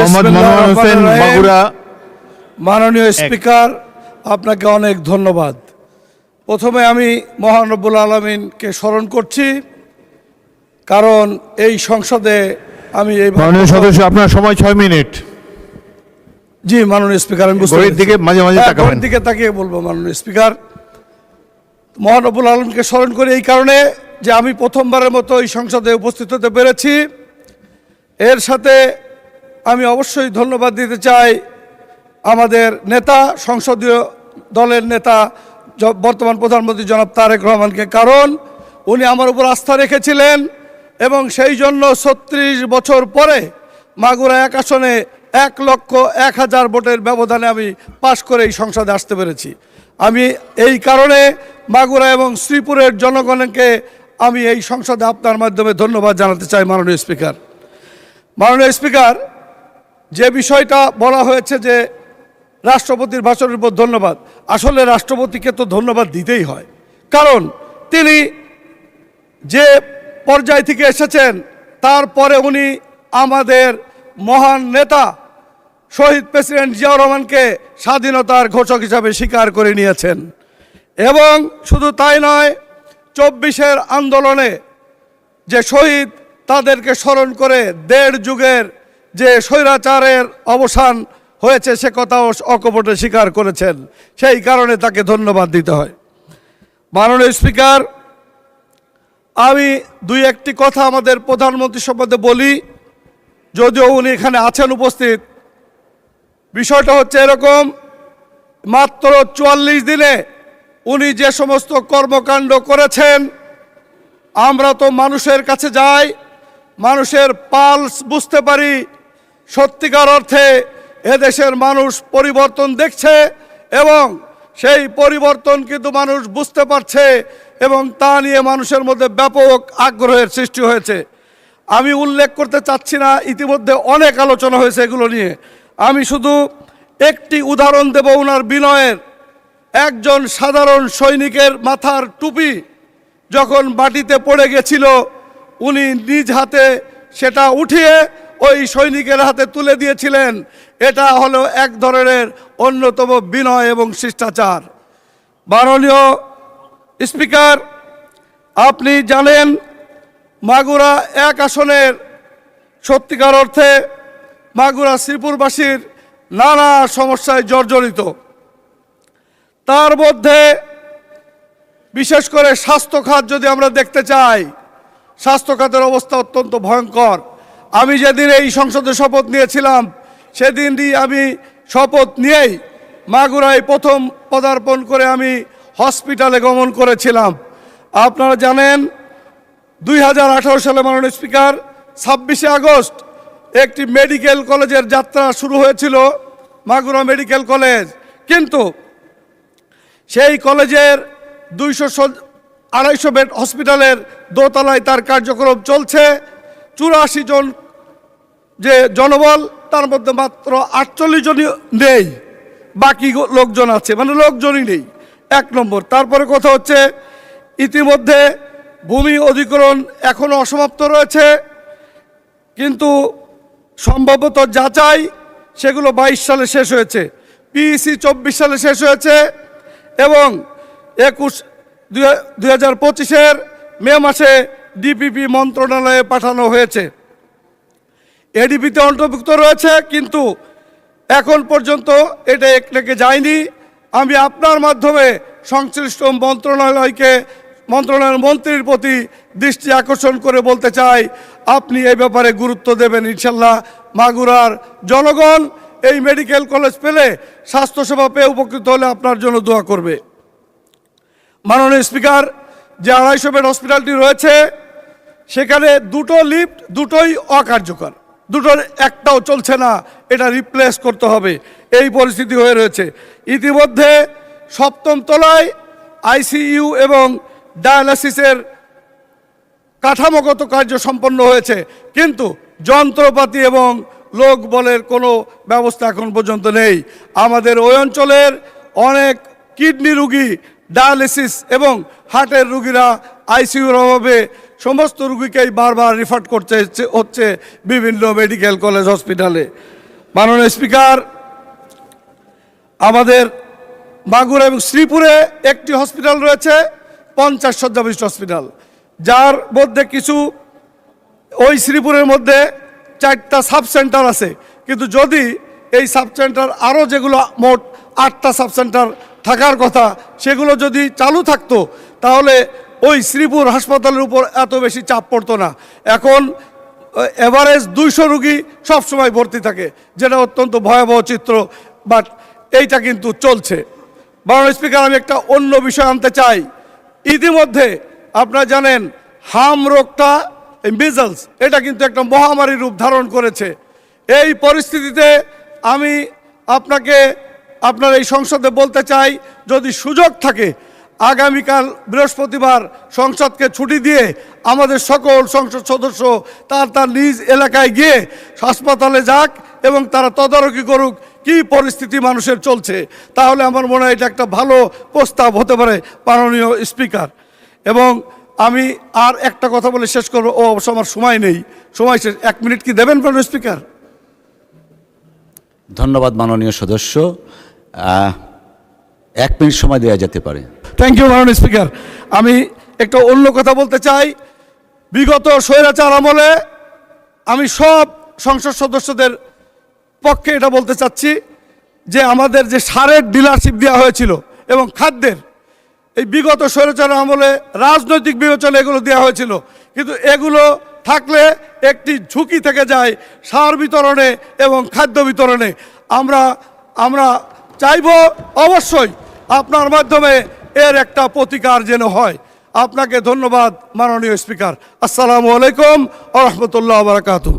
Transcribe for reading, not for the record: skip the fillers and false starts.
মোহাম্মদ মনোয়ার হোসেন মাগুরা। মাননীয় স্পিকার, আপনাকে অনেক ধন্যবাদ। প্রথমে আমি মহান রব্বুল আলামিনকে স্মরণ করছি, কারণ এই সংসদে আমি এই মাননীয় সদস্য, আপনার সময় 6 মিনিট। জি মাননীয় স্পিকার, আমি বুঝতে দিকে মাঝে মাঝে তাকাবেন। দিকে তাকিয়ে বলবো। মাননীয় স্পিকার, মহান রব্বুল আলামিনকে স্মরণ করি এই কারণে যে আমি প্রথমবারের মতো এই সংসদে উপস্থিত হতে পেরেছি। এর সাথে আমি অবশ্যই ধন্যবাদ দিতে চাই আমাদের নেতা, সংসদীয় দলের নেতা বর্তমান প্রধানমন্ত্রী জনাব তারেক রহমানকে, কারণ উনি আমার উপর আস্থা রেখেছিলেন এবং সেই জন্য 36 বছর পরে মাগুরা 1 আসনে 1,01,000 ভোটের ব্যবধানে আমি পাশ করে এই সংসদে আসতে পেরেছি। আমি এই কারণে মাগুরা এবং শ্রীপুরের জনগণকে আমি এই সংসদে আপনার মাধ্যমে ধন্যবাদ জানাতে চাই। মাননীয় স্পিকার, মাননীয় স্পিকার, যে বিষয়টা বলা হয়েছে যে রাষ্ট্রপতির ভাষণের উপর ধন্যবাদ, আসলে রাষ্ট্রপতিকে তো ধন্যবাদ দিতেই হয়, কারণ তিনি যে পর্যায় থেকে এসেছেন, তারপরে উনি আমাদের মহান নেতা শহীদ প্রেসিডেন্ট জিয়াউর রহমানকে স্বাধীনতার ঘোষক হিসাবে স্বীকার করে নিয়েছেন। এবং শুধু তাই নয়, 24-এর আন্দোলনে যে শহীদ, তাদেরকে স্মরণ করে 1.5 যুগের যে স্বৈরাচারের অবসান হয়েছে সে কথাও অকপটে স্বীকার করেছেন। সেই কারণে তাকে ধন্যবাদ দিতে হয়। মাননীয় স্পিকার, আমি 2-1টি কথা আমাদের প্রধানমন্ত্রী সম্বন্ধে বলি, যদিও উনি এখানে আছেন উপস্থিত। বিষয়টা হচ্ছে এরকম, মাত্র 44 দিনে উনি যে সমস্ত কর্মকাণ্ড করেছেন, আমরা তো মানুষের কাছে যাই, মানুষের পালস বুঝতে পারি। সত্যিকার অর্থে এদেশের মানুষ পরিবর্তন দেখছে এবং সেই পরিবর্তন কিন্তু মানুষ বুঝতে পারছে এবং তা নিয়ে মানুষের মধ্যে ব্যাপক আগ্রহের সৃষ্টি হয়েছে। আমি উল্লেখ করতে চাচ্ছি না, ইতিমধ্যে অনেক আলোচনা হয়েছে এগুলো নিয়ে। আমি শুধু একটি উদাহরণ দেব ওনার বিনয়ের। একজন সাধারণ সৈনিকের মাথার টুপি যখন মাটিতে পড়ে গেছিল, উনি নিজ হাতে সেটা উঠিয়ে ওই সৈনিকের হাতে তুলে দিয়েছিলেন। এটা হলো এক ধরনের অন্যতম বিনয় এবং শিষ্টাচার। মাননীয় স্পিকার, আপনি জানেন মাগুরা 1 আসনের সত্যিকার অর্থে মাগুরা শ্রীপুরবাসীর নানা সমস্যায় জর্জরিত। তার মধ্যে বিশেষ করে স্বাস্থ্য খাত যদি আমরা দেখতে চাই, স্বাস্থ্য খাতের অবস্থা অত্যন্ত ভয়ঙ্কর। আমি যেদিন এই সংসদে শপথ নিয়েছিলাম, সেদিনই আমি শপথ নিয়েই মাগুরায় প্রথম পদার্পণ করে আমি হসপিটালে গমন করেছিলাম। আপনারা জানেন 2018 সালে মাননীয় স্পিকার 26শে আগস্ট একটি মেডিকেল কলেজের যাত্রা শুরু হয়েছিল, মাগুরা মেডিকেল কলেজ। কিন্তু সেই কলেজের 200-250 বেড হসপিটালের দোতলায় তার কার্যক্রম চলছে। 84 জন যে জনবল, তার মধ্যে মাত্র 48 জনই নেই, বাকি লোকজন আছে, মানে লোকজনই নেই। 1 নম্বর। তারপরে কথা হচ্ছে, ইতিমধ্যে ভূমি অধিগ্রহণ এখনও অসমাপ্ত রয়েছে, কিন্তু সম্ভবত যাচাই সেগুলো 22 সালে শেষ হয়েছে, পিইসি 24 সালে শেষ হয়েছে এবং 2025-এর মে মাসে ডিপিপি মন্ত্রণালয়ে পাঠানো হয়েছে। এডিপিতে অন্তর্ভুক্ত রয়েছে, কিন্তু এখন পর্যন্ত এটা একটাকে যায়নি। আমি আপনার মাধ্যমে সংশ্লিষ্ট মন্ত্রণালয়ের মন্ত্রীর প্রতি দৃষ্টি আকর্ষণ করে বলতে চাই, আপনি এই ব্যাপারে গুরুত্ব দেবেন। ইনশাল্লাহ মাগুরার জনগণ এই মেডিকেল কলেজ পেলে, স্বাস্থ্যসেবা পেয়ে উপকৃত হলে আপনার জন্য দোয়া করবে। মাননীয় স্পিকার, যে 250 বেড হসপিটালটি রয়েছে, সেখানে 2টো লিফট, 2টোই অকার্যকর, 2টোর একটাও চলছে না, এটা রিপ্লেস করতে হবে, এই পরিস্থিতি হয়ে রয়েছে। ইতিমধ্যে 7ম তলায় আইসিইউ এবং ডায়ালাসিসের কাঠামোগত কার্য সম্পন্ন হয়েছে, কিন্তু যন্ত্রপাতি এবং লোক বলের কোনো ব্যবস্থা এখন পর্যন্ত নেই। আমাদের ওই অঞ্চলের অনেক কিডনি রুগী, ডায়ালিসিস এবং হার্টের রুগীরা আইসিইউর অভাবে সমস্ত রুগীকেই বারবার রিফার করতে হচ্ছে বিভিন্ন মেডিকেল কলেজ হসপিটালে। মাননীয় স্পিকার, আমাদের মাগুরা এবং শ্রীপুরে একটি হসপিটাল রয়েছে, 50 শয্যা বিশিষ্ট হসপিটাল, যার মধ্যে কিছু ওই শ্রীপুরের মধ্যে 4টা সাব সেন্টার আছে। কিন্তু যদি এই সাব সেন্টার আরও যেগুলো মোট 8টা সাব সেন্টার থাকার কথা সেগুলো যদি চালু থাকতো তাহলে ওই শ্রীপুর হাসপাতালের উপর এত বেশি চাপ পড়তো না। এখন এভারেজ 200 রুগী সবসময় ভর্তি থাকে, যেটা অত্যন্ত ভয়াবহ চিত্র, বাট এইটা কিন্তু চলছে। মাননীয় স্পিকার, আমি একটা অন্য বিষয় আনতে চাই। ইতিমধ্যে আপনারা জানেন হাম রোগটা, মিজলস, এটা কিন্তু একটা মহামারী রূপ ধারণ করেছে। এই পরিস্থিতিতে আমি আপনার এই সংসদে বলতে চাই, যদি সুযোগ থাকে আগামীকাল বৃহস্পতিবার সংসদকে ছুটি দিয়ে আমাদের সকল সংসদ সদস্য তার নিজ এলাকায় গিয়ে হাসপাতালে যাক এবং তারা তদারকি করুক কি পরিস্থিতি মানুষের চলছে। তাহলে আমার মনে হয় এটা একটা ভালো প্রস্তাব হতে পারে মাননীয় স্পিকার। এবং আমি আর একটা কথা বলে শেষ করবো, অবশ্য আমার সময় নেই, সময় শেষ। 1 মিনিট কি দেবেন মাননীয় স্পিকার? ধন্যবাদ মাননীয় সদস্য, 1 মিনিট সময় দেওয়া যেতে পারে। থ্যাংক ইউ মাননীয় স্পিকার। আমি একটা অন্য কথা বলতে চাই। বিগত স্বৈরাচার আমলে আমি সব সংসদ সদস্যদের পক্ষে এটা বলতে চাচ্ছি যে আমাদের যে সারের ডিলারশিপ দেওয়া হয়েছিল এবং খাদ্যের, এই বিগত স্বৈরাচার আমলে রাজনৈতিক বিবেচনা এগুলো দেওয়া হয়েছিল, কিন্তু এগুলো থাকলে একটি ঝুঁকি থেকে যায় সার বিতরণে এবং খাদ্য বিতরণে। আমরা চাইব অবশ্যই আপনার মাধ্যমে এর একটা প্রতিকার যেন হয়। আপনাকে ধন্যবাদ মাননীয় স্পিকার। আসসালামু আলাইকুম ওয়া রাহমাতুল্লাহি ওয়া বারাকাতুহু।